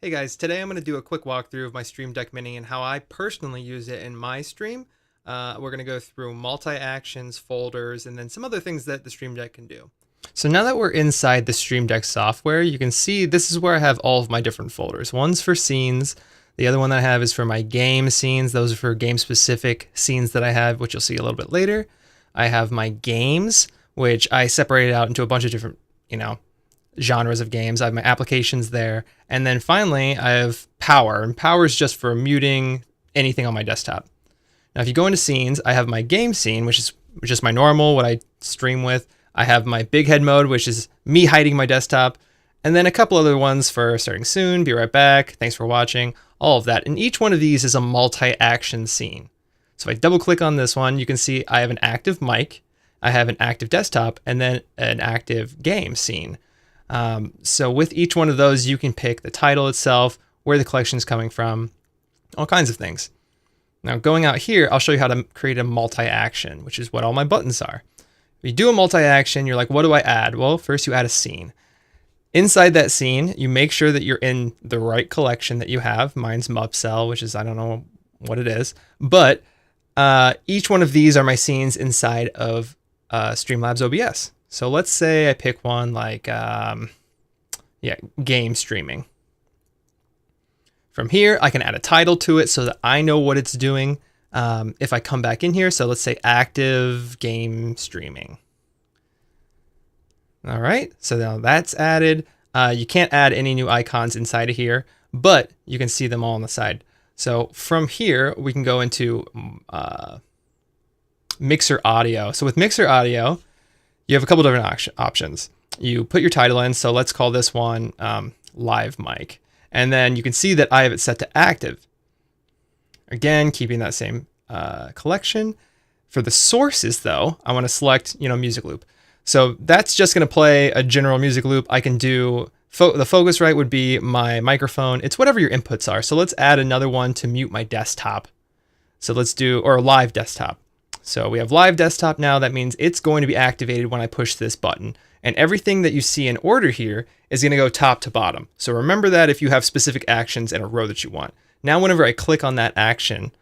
Hey guys, today I'm going to do a quick walkthrough of my Streamdeck Mini and how I personally use it in my stream. We're going to go through multi-actions, folders, and then some other things that the Stream Deck can do. So now that we're inside the Stream Deck software, you can see this is where I have all of my different folders. One's for scenes. The other one that I have is for my game scenes. Those are for game-specific scenes that I have, which you'll see a little bit later. I have my games, which I separated out into a bunch of different, genres of games. I have my applications there. And then finally, I have power. And power is just for muting anything on my desktop. Now, if you go into scenes, I have my game scene, which is just my normal, what I stream with. I have my big head mode, which is me hiding my desktop. And then a couple other ones for starting soon, be right back, thanks for watching, all of that. And each one of these is a multi-action scene. So if I double click on this one, you can see I have an active mic, I have an active desktop, and then an active game scene. So with each one of those, you can pick the title itself, where the collection is coming from, all kinds of things. Now going out here, I'll show you how to create a multi-action, which is what all my buttons are. If you do a multi-action, you're like, what do I add? Well, first you add a scene. Inside that scene, you make sure that you're in the right collection that you have. Mine's Mupcell, which is, I don't know what it is, but each one of these are my scenes inside of StreamLabs OBS. So let's say I pick one like, game streaming. From here, I can add a title to it so that I know what it's doing. If I come back in here, so let's say active game streaming. All right, so now that's added. You can't add any new icons inside of here, but you can see them all on the side. So from here, we can go into mixer audio. So with mixer audio, you have a couple different options. You put your title in, so let's call this one live mic. And then you can see that I have it set to active. Again, keeping that same collection. For the sources though, I want to select, music loop. So that's just going to play a general music loop. I can do, the Focusrite would be my microphone. It's whatever your inputs are. So let's add another one to mute my desktop. So let's do, or live desktop. So we have live desktop now. That means it's going to be activated when I push this button. And everything that you see in order here is going to go top to bottom. So remember that if you have specific actions in a row that you want. Now, whenever I click on that action,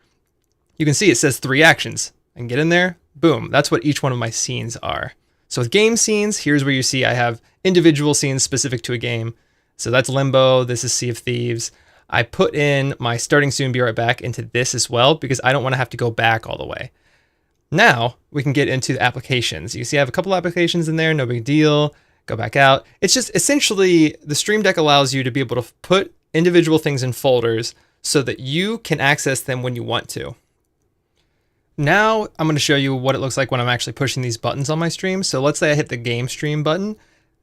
you can see it says 3 actions. I can get in there. Boom. That's what each one of my scenes are. So with game scenes, here's where you see I have individual scenes specific to a game. So that's Limbo. This is Sea of Thieves. I put in my starting soon, be right back into this as well, because I don't want to have to go back all the way. Now we can get into the applications. You see I have a couple applications in there, no big deal. Go back out. It's just essentially the Stream Deck allows you to be able to put individual things in folders so that you can access them when you want to. Now I'm going to show you what it looks like when I'm actually pushing these buttons on my stream. So let's say I hit the game stream button.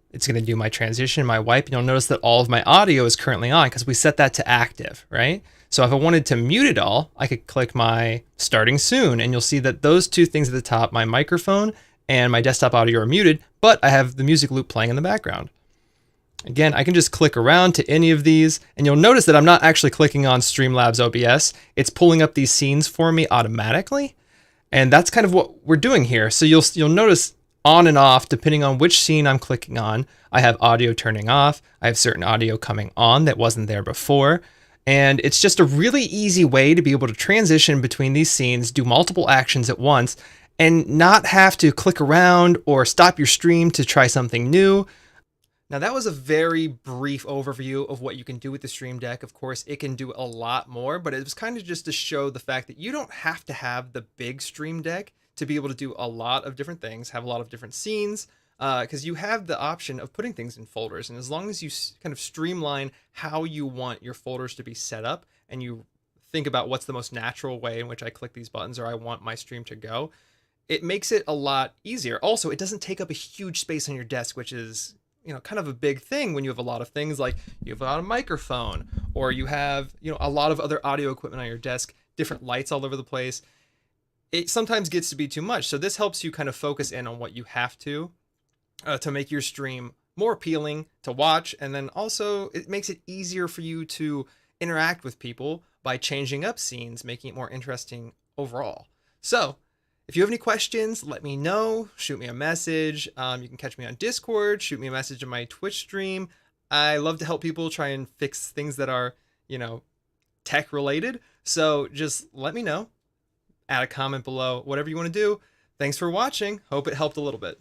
It's going to do my transition, my wipe, and you'll notice that all of my audio is currently on because we set that to active, right? So if I wanted to mute it all, I could click my starting soon, and you'll see that those two things at the top, my microphone and my desktop audio are muted, but I have the music loop playing in the background. Again, I can just click around to any of these, and you'll notice that I'm not actually clicking on StreamLabs OBS. It's pulling up these scenes for me automatically, and that's kind of what we're doing here. So you'll notice on and off, depending on which scene I'm clicking on, I have audio turning off. I have certain audio coming on that wasn't there before. And it's just a really easy way to be able to transition between these scenes, do multiple actions at once, and not have to click around or stop your stream to try something new. Now that was a very brief overview of what you can do with the Stream Deck. Of course, it can do a lot more, but it was kind of just to show the fact that you don't have to have the big Stream Deck to be able to do a lot of different things, have a lot of different scenes, because you have the option of putting things in folders. And as long as you kind of streamline how you want your folders to be set up, and you think about what's the most natural way in which I click these buttons or I want my stream to go, it makes it a lot easier. Also, it doesn't take up a huge space on your desk, which is, kind of a big thing when you have a lot of things like you have a lot of microphone, or you have, a lot of other audio equipment on your desk, different lights all over the place. It sometimes gets to be too much. So this helps you kind of focus in on what you have to make your stream more appealing to watch. And then also it makes it easier for you to interact with people by changing up scenes, making it more interesting overall. So if you have any questions, let me know, shoot me a message. You can catch me on Discord, shoot me a message on my Twitch stream. I love to help people try and fix things that are, tech related. So just let me know, add a comment below, whatever you want to do. Thanks for watching. Hope it helped a little bit.